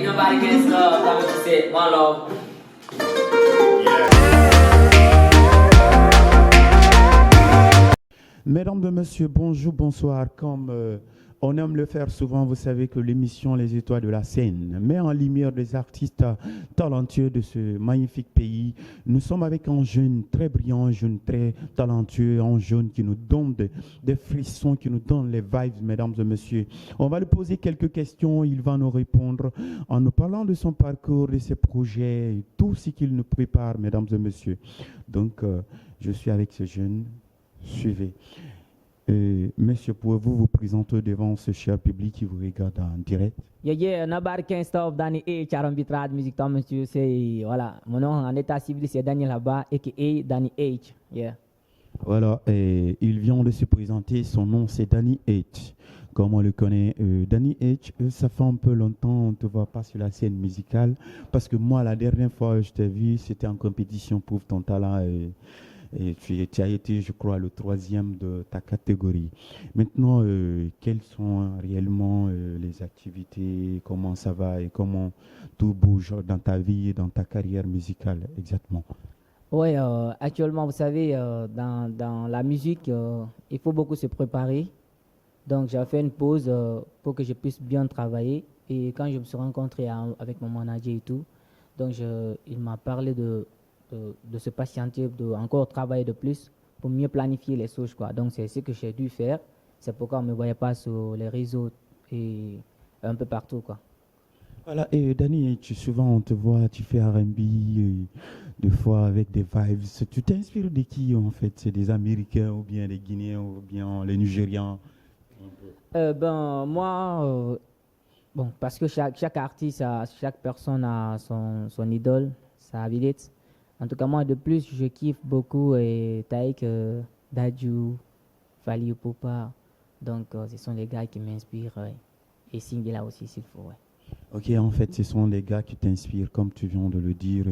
Nobody can stop. That was it. One love. Mesdames et messieurs, bonjour, bonsoir. Comme on aime le faire souvent, vous savez que l'émission Les Étoiles de la scène met en lumière des artistes talentueux de ce magnifique pays. Nous sommes avec un jeune très brillant, un jeune très talentueux, un jeune qui nous donne des frissons, qui nous donne les vibes, mesdames et messieurs. On va lui poser quelques questions, il va nous répondre en nous parlant de son parcours, de ses projets, tout ce qu'il nous prépare, mesdames et messieurs. Donc, je suis avec ce jeune. Suivez. Monsieur, pouvez-vous vous présenter devant ce cher public qui vous regarde en direct? Nobody can stop Danny H. Arbitrage musique, monsieur. C'est voilà, mon nom en état civil c'est Daniel Haba, aka Danny H. Yeah. Voilà, et il vient de se présenter. Son nom c'est Danny H. Comme on le connaît, Danny H. Ça fait un peu longtemps on ne te voit pas sur la scène musicale parce que moi la dernière fois je t'ai vu, c'était en compétition pour ton talent. Et tu as été, je crois, le 3e de ta catégorie. Maintenant, quelles sont réellement les activités, comment ça va et comment tout bouge dans ta vie et dans ta carrière musicale exactement? Oui, actuellement, vous savez, dans la musique, il faut beaucoup se préparer. Donc, j'ai fait une pause pour que je puisse bien travailler. Et quand je me suis rencontré avec mon manager et tout, donc il m'a parlé de se patienter, de encore travailler de plus pour mieux planifier les choses, quoi. Donc c'est ce que j'ai dû faire. C'est pourquoi on ne me voyait pas sur les réseaux et un peu partout, quoi. Voilà, et Danny, souvent on te voit, tu fais R&B, des fois avec des vibes. Tu t'inspires de qui en fait? C'est des Américains ou bien des Guinéens ou bien les Nigérians? Moi, bon, parce que chaque artiste, chaque personne a son idole, sa vedette. En tout cas, moi, de plus, je kiffe beaucoup Taïk, Dadju, Fally Ipupa. Donc, ce sont les gars qui m'inspirent. Et Singela aussi, s'il faut. Ouais. Ok, en fait, ce sont les gars qui t'inspirent, comme tu viens de le dire.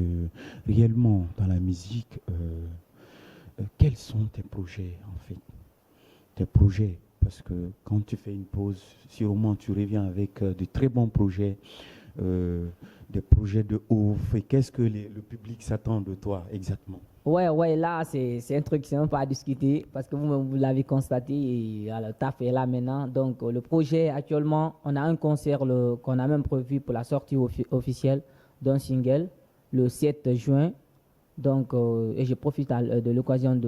Réellement, dans la musique, quels sont tes projets, en fait? Tes projets, parce que quand tu fais une pause, sûrement tu reviens avec de très bons projets. Des projets de ouf. Et qu'est-ce que le public s'attend de toi exactement? Ouais, là, c'est un truc, c'est même pas à discuter parce que vous l'avez constaté et le taf est là maintenant. Donc, le projet, actuellement, on a un concert qu'on a même prévu pour la sortie officielle d'un single le 7 juin. Donc, et je profite de l'occasion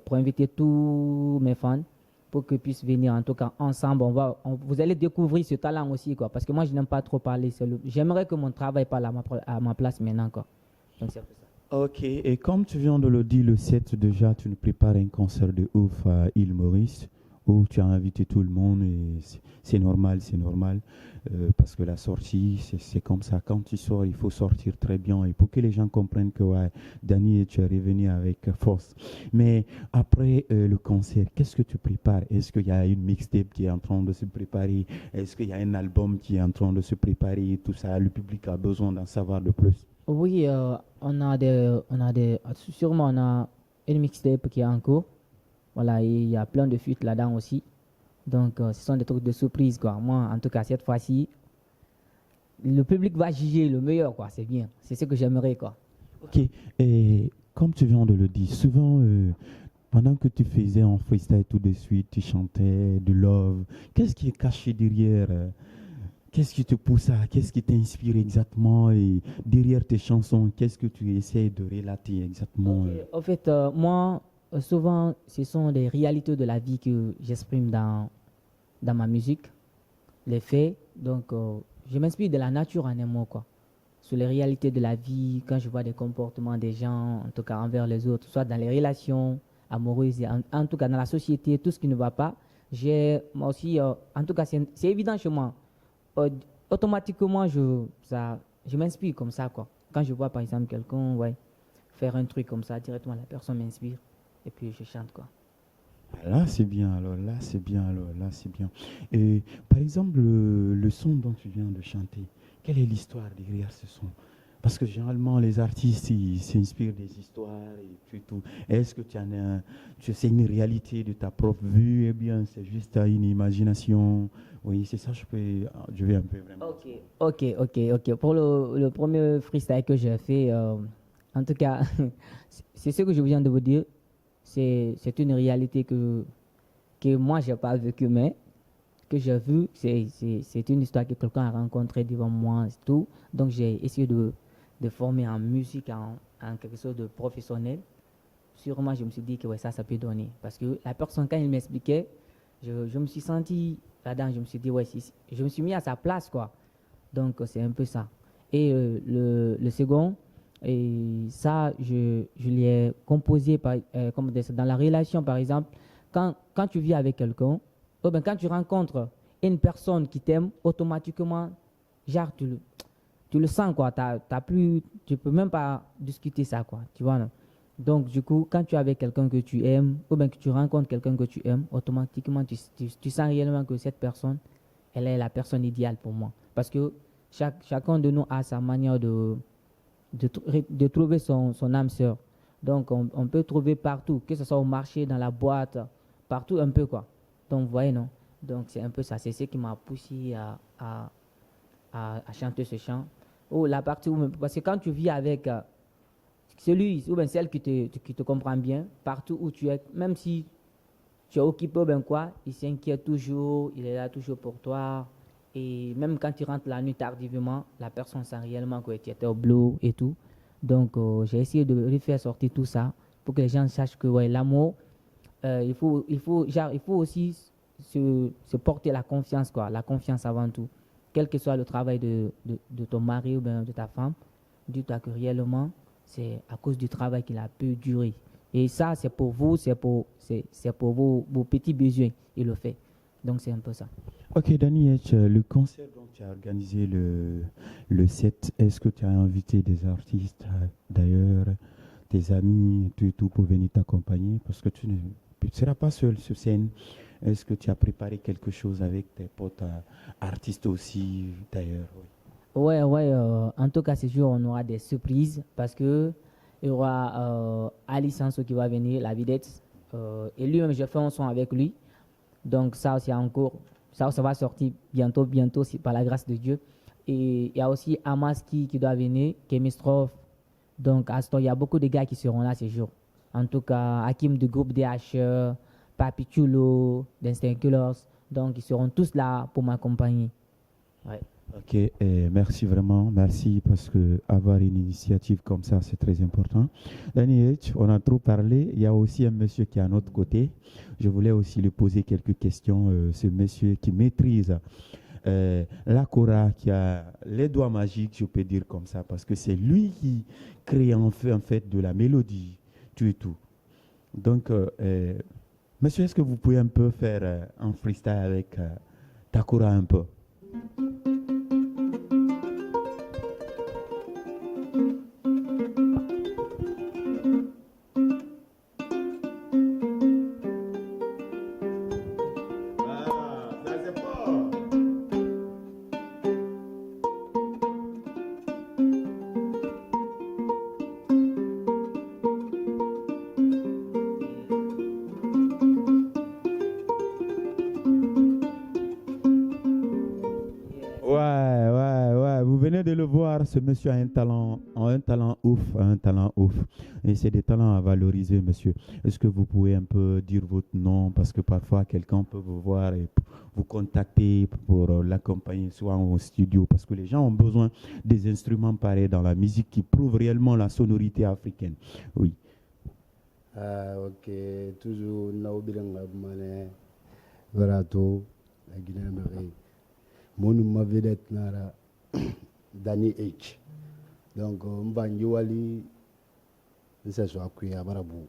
pour inviter tous mes fans pour qu'ils puissent venir. En tout cas, ensemble, vous allez découvrir ce talent aussi, quoi. Parce que moi, je n'aime pas trop parler. J'aimerais que mon travail parle à ma place maintenant, quoi. Donc, c'est pour ça. Ok, et comme tu viens de le dire, le 7 déjà, tu nous prépares un concert de ouf à Île Maurice où tu as invité tout le monde et c'est normal, parce que la sortie, c'est comme ça. Quand tu sors, il faut sortir très bien et pour que les gens comprennent que ouais, Danny, tu es revenu avec force. Mais après le concert, qu'est-ce que tu prépares? Est-ce qu'il y a une mixtape qui est en train de se préparer? Est-ce qu'il y a un album qui est en train de se préparer? Tout ça, le public a besoin d'en savoir de plus. Oui, sûrement on a une mixtape qui est en cours. Voilà, et il y a plein de fuites là-dedans aussi. Donc, ce sont des trucs de surprise, quoi. Moi, en tout cas, cette fois-ci, le public va juger le meilleur, quoi. C'est bien. C'est ce que j'aimerais, quoi. Ok, et comme tu viens de le dire, souvent, pendant que tu faisais en freestyle tout de suite, tu chantais du love. Qu'est-ce qui est caché derrière Qu'est-ce qui te pousse à, qu'est-ce qui t'inspire exactement et derrière tes chansons, qu'est-ce que tu essaies de relater exactement En fait, moi, souvent, ce sont des réalités de la vie que j'exprime dans ma musique, les faits. Donc, je m'inspire de la nature en un mot, quoi. Sur les réalités de la vie, quand je vois des comportements des gens, en tout cas envers les autres, soit dans les relations amoureuses, et en tout cas dans la société, tout ce qui ne va pas. Moi aussi, en tout cas, c'est évident chez moi. Euh, Automatiquement, je m'inspire comme ça, quoi. Quand je vois, par exemple, quelqu'un, ouais, faire un truc comme ça, directement, la personne m'inspire. Et puis, je chante, quoi. Là, c'est bien, alors là, c'est bien, alors là, c'est bien. Et par exemple, le son dont tu viens de chanter, quelle est l'histoire derrière ce son? Parce que généralement, les artistes, ils s'inspirent des histoires et puis tout. Est-ce que tu en as, c'est une réalité de ta propre vue, eh bien, c'est juste une imagination? Oui, c'est ça, je vais un peu vraiment. Ok. Pour le premier freestyle que j'ai fait, en tout cas, c'est ce que je viens de vous dire. C'est une réalité que moi, je n'ai pas vécu, mais que j'ai vu. C'est une histoire que quelqu'un a rencontrée devant moi, et tout. Donc, j'ai essayé de former en musique, en quelque chose de professionnel. Sûrement, je me suis dit que ouais, ça peut donner. Parce que la personne, quand il m'expliquait, je me suis senti là-dedans, je me suis dit, ouais, je me suis mis à sa place, quoi. Donc, c'est un peu ça. Et le second, et ça, je l'ai composé comme dans la relation, par exemple, quand tu vis avec quelqu'un, ou bien quand tu rencontres une personne qui t'aime, automatiquement, genre, tu le sens, quoi. Tu peux même pas discuter ça, quoi. Tu vois, non? Donc, du coup, quand tu es avec quelqu'un que tu aimes, ou bien que tu rencontres quelqu'un que tu aimes, automatiquement, tu sens réellement que cette personne, elle est la personne idéale pour moi. Parce que chacun de nous a sa manière de trouver son âme sœur. Donc, on peut trouver partout, que ce soit au marché, dans la boîte, partout un peu, quoi. Donc, vous voyez, non? Donc, c'est un peu ça. C'est ce qui m'a poussé à chanter ce chant. Oh, la partie où, parce que quand tu vis avec celui ou bien celle qui te comprend bien, partout où tu es, même si tu es occupé ou bien quoi, il s'inquiète toujours, il est là toujours pour toi. Et même quand tu rentres la nuit tardivement, la personne sent réellement que tu étais au boulot et tout. Donc, j'ai essayé de lui faire sortir tout ça pour que les gens sachent que ouais, l'amour, il faut aussi se porter la confiance, quoi, la confiance avant tout. Quel que soit le travail de ton mari ou bien de ta femme, dis-toi que réellement, c'est à cause du travail qu'il a pu durer. Et ça, c'est pour vous, c'est pour vos petits besoins. Il le fait. Donc, c'est un peu ça. Ok, Danny H, le concert dont tu as organisé le 7, est-ce que tu as invité des artistes, d'ailleurs, tes amis, tout et tout, pour venir t'accompagner? Parce que tu ne seras pas seul sur scène. Est-ce que tu as préparé quelque chose avec tes potes artistes aussi, d'ailleurs? Oui. Ouais. En tout cas, ce jour, on aura des surprises parce que il y aura Ali Sanso qui va venir, la vidette. Et lui-même, je fais un son avec lui. Donc, ça aussi en cours. Ça va sortir bientôt, par la grâce de Dieu. Et il y a aussi Amaski qui doit venir, Kemistrov. Donc, à ce temps, il y a beaucoup de gars qui seront là ce jour. En tout cas, Hakim du groupe DH, Papi Chulo, d'Instinct Killers. Donc, ils seront tous là pour m'accompagner. Ouais. Ok, merci vraiment, merci parce que avoir une initiative comme ça, c'est très important. Danny H, on a trop parlé. Il y a aussi un monsieur qui est à notre côté. Je voulais aussi lui poser quelques questions. Ce monsieur qui maîtrise la kora, qui a les doigts magiques, je peux dire comme ça, parce que c'est lui qui crée en fait de la mélodie, tout et tout. Donc, monsieur, est-ce que vous pouvez un peu faire un freestyle avec ta kora un peu? voir, ce monsieur a un talent ouf, un talent ouf. Et c'est des talents à valoriser, monsieur. Est-ce que vous pouvez un peu dire votre nom? Parce que parfois, quelqu'un peut vous voir et vous contacter pour l'accompagner, soit au studio. Parce que les gens ont besoin des instruments pareils dans la musique qui prouvent réellement la sonorité africaine. Oui. Ah, ok. Toujours, Naobilanga Mane, Verato, la Guinée-Amérique. Mon ma vedette nara Danny H. Donc, Mbanjouali, c'est ça, qui a Barabou.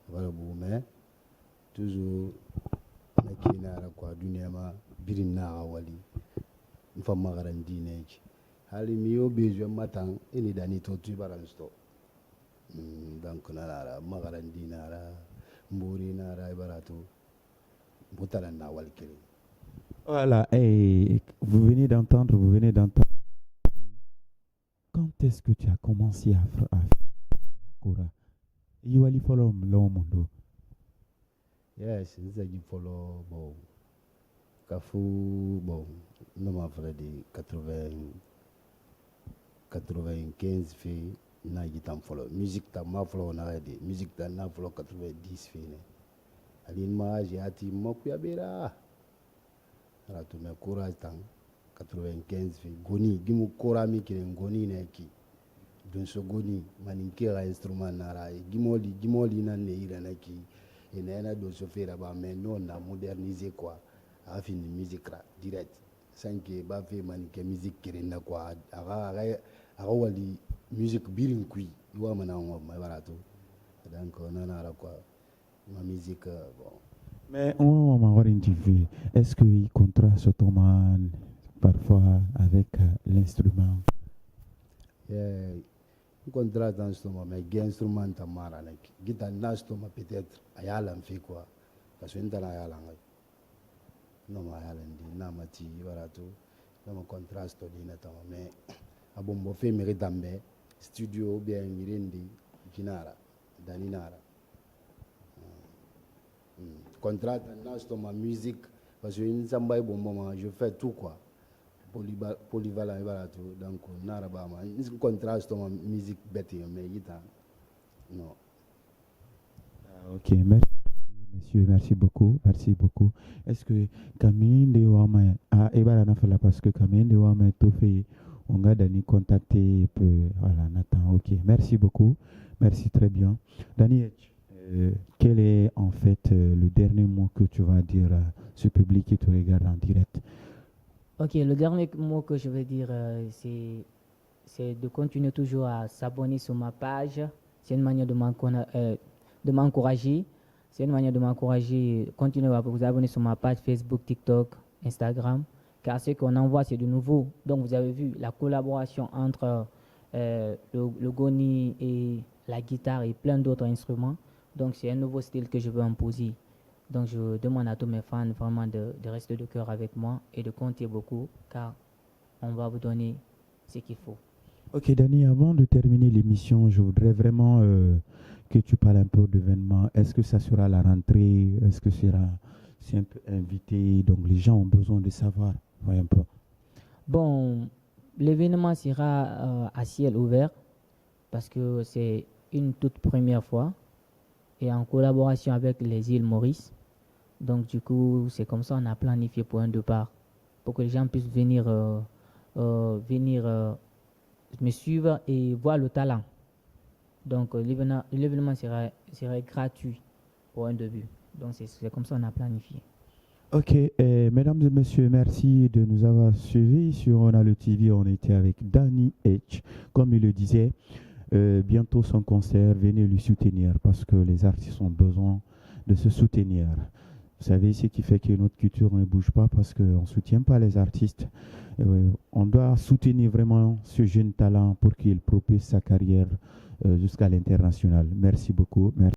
Barabou, mais toujours, Nakinara, quoi, Dunema, Birinara Wali, une femme marandine. Hali mio besoin matin, et les Danny Totu Baransto. Donc, Nara, Magarandinara, Mourinara, Barato, Boutalana Walkiri. Voilà, et vous venez d'entendre. Quand est-ce que tu as commencé à faire Kora? Iwali follow l'homme. Yes, c'est ça follow bon. Kafou bon, non m'a fait de 95 filles, n'a gitan follow. Musique ta ma follow na de, musique ta na follow 90 filles. Aline ma j'ai ati mokuya bera. Alors tu me courage tant 95 filles. Goni, gimu kora mi kire ngoni na ki. Don so goni maninkera instrument nara. Gimoli na ne ira na ki. Et n'a de se faire ba mais non on a modernisé quoi. A fini musique là direct. Sans que ba fait manique musique kire na quoi. Aga wali musique birin kui. Iwa mana on ma barato. Donc on en a quoi. Ma musique bon. Mais on m'a interviewé. Est-ce qu'il contraste ton man parfois avec l'instrument? Un contrat d'instrument, mais l'instrument tamara, guitare d'instrument peut-être, ayala fait quoi? Parce que n'ta ayala non ma ayala ndi na mati barato, non contraste di natama, mais abombo fait mérite dambe studio bien mirindi kinara, daninara. Contrat d'instrument musique, parce que une samba bon moment, je fais tout quoi. Polyvalent barato, donc narabama. Un contraste ma musique bête, mais guitare. Non. Ok, merci monsieur, merci beaucoup. Est-ce que Camille de Wama a Ebalana fait là parce que Camille de Wama tout fait, on a Dani contacté voilà Nathan. Ok, merci beaucoup, merci très bien. Dani, quel est en fait le dernier mot que tu vas dire à ce public qui te regarde en direct? Ok, le dernier mot que je vais dire, c'est de continuer toujours à s'abonner sur ma page. C'est une manière de m'encourager. C'est une manière de m'encourager. Continuez à vous abonner sur ma page Facebook, TikTok, Instagram. Car ce qu'on envoie, c'est de nouveau. Donc, vous avez vu la collaboration entre le goni et la guitare et plein d'autres instruments. Donc, c'est un nouveau style que je veux imposer. Donc, je demande à tous mes fans vraiment de rester de cœur avec moi et de compter beaucoup, car on va vous donner ce qu'il faut. Ok, Dani, avant de terminer l'émission, je voudrais vraiment que tu parles un peu d'événement. Est-ce que ça sera la rentrée? Est-ce que c'est un peu invité? Donc, les gens ont besoin de savoir. Ouais, un peu. Bon, l'événement sera à ciel ouvert parce que c'est une toute première fois et en collaboration avec les îles Maurice. Donc, du coup, c'est comme ça on a planifié pour un départ, pour que les gens puissent venir me suivre et voir le talent. Donc, l'événement sera gratuit pour un début. Donc, c'est comme ça on a planifié. Ok, mesdames et messieurs, merci de nous avoir suivis sur On a le TV. On était avec Danny H. Comme il le disait, bientôt son concert, venez lui soutenir parce que les artistes ont besoin de se soutenir. Vous savez, ce qui fait que notre culture ne bouge pas parce qu'on ne soutient pas les artistes. On doit soutenir vraiment ce jeune talent pour qu'il propulse sa carrière jusqu'à l'international. Merci beaucoup. Merci.